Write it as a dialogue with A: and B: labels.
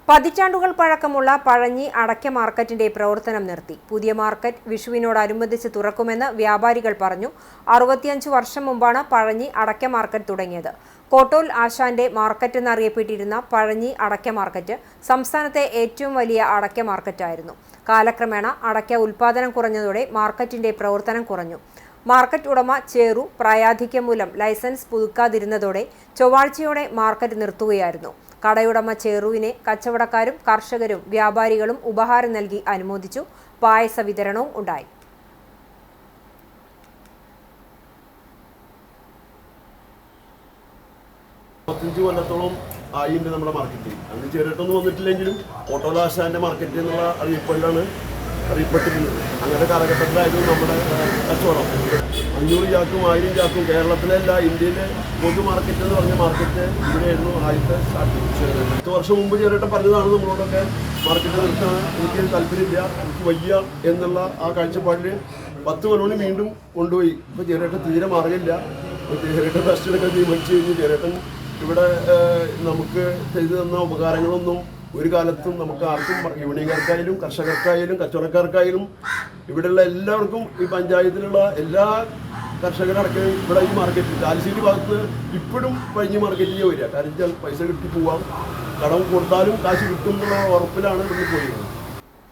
A: പതിറ്റാണ്ടുകൾ പഴക്കമുള്ള പഴഞ്ഞി അടയ്ക്ക മാർക്കറ്റിന്റെ പ്രവർത്തനം നിർത്തി. പുതിയ മാർക്കറ്റ് വിഷുവിനോടനുബന്ധിച്ച് തുറക്കുമെന്ന് വ്യാപാരികൾ പറഞ്ഞു. 65 വർഷം മുമ്പാണ് പഴഞ്ഞി അടയ്ക്ക മാർക്കറ്റ് തുടങ്ങിയത്. കോട്ടോൽ ആശാന്റെ മാർക്കറ്റ് എന്നറിയപ്പെട്ടിരുന്ന പഴഞ്ഞി അടയ്ക്ക മാർക്കറ്റ് സംസ്ഥാനത്തെ ഏറ്റവും വലിയ അടയ്ക്ക മാർക്കറ്റായിരുന്നു. കാലക്രമേണ അടയ്ക്ക ഉൽപാദനം കുറഞ്ഞതോടെ മാർക്കറ്റിന്റെ പ്രവർത്തനം കുറഞ്ഞു. മാർക്കറ്റ് ഉടമ ചേറു പ്രായാധിക്യം മൂലം ലൈസൻസ് പുതുക്കാതിരുന്നതോടെ ചൊവ്വാഴ്ചയോടെ മാർക്കറ്റ് നിർത്തുകയായിരുന്നു. കടയുടമ ചേറുവിനെ കച്ചവടക്കാരും കർഷകരും വ്യാപാരികളും ഉപഹാരം നൽകി അനുമോദിച്ചു. പായസ വിതരണവും ഉണ്ടായി.
B: കൊല്ലത്തോളം ആയിണ്ട് നമ്മുടെ മാർക്കറ്റിൽ. അന്ന് ചെറിയിട്ടൊന്നും വന്നിട്ടില്ലെങ്കിലും ഓട്ടോലാശാന്റെ മാർക്കറ്റ് എന്നുള്ള അറിയപ്പെട്ടിരുന്നത്. അങ്ങനത്തെ കാലഘട്ടത്തിലായിരുന്നു നമ്മുടെ കച്ചവടം. 500 ചാക്കും 1000 ചാക്കും കേരളത്തിലല്ല ഇന്ത്യയിലെ പൊതു മാർക്കറ്റ് എന്ന് പറഞ്ഞ മാർക്കറ്റ് ഇവിടെയായിരുന്നു ആദ്യത്തെ സ്റ്റാർട്ടിങ്. 10 വർഷം മുമ്പ് ചെറിയിട്ട് പറഞ്ഞതാണ് നമ്മളോടൊക്കെ മാർക്കറ്റ് നിർത്താൻ എനിക്ക് താല്പര്യമില്ല, എനിക്ക് വയ്യ എന്നുള്ള ആ കാഴ്ചപ്പാടിൽ 10 കൊല്ലം വീണ്ടും കൊണ്ടുപോയി. ഇപ്പോൾ ചെറിയേട്ടൻ തീരെ മാറിയില്ല. ചെറിയേട്ടൻ ടെസ്റ്റ് എടുക്കാൻ തീരുമാനിച്ചു കഴിഞ്ഞ് ചെറിയേട്ടൻ ഇവിടെ നമുക്ക് ചെയ്തു തന്ന ഉപകാരങ്ങളൊന്നും ഒരു കാലത്തും നമുക്ക് ആർക്കും യൂണിയൻകാർക്കായാലും കർഷകർക്കായാലും കച്ചവടക്കാർക്കായാലും ഇവിടെയുള്ള എല്ലാവർക്കും ഈ പഞ്ചായത്തിലുള്ള എല്ലാ കർഷകരടക്കം ഇവിടെ ഈ മാർക്കറ്റിൽ ചാലിശ്ശേരി ഭാഗത്ത് ഇപ്പോഴും പഴഞ്ഞി മാർക്കറ്റിൽ വരിക. കാരണം വെച്ചാൽ പൈസ കിട്ടി പോവാം, കടം കൊടുത്താലും കാശ് കിട്ടും എന്നുള്ള ഉറപ്പിലാണ് ഇവിടെ പോയിരുന്നത്.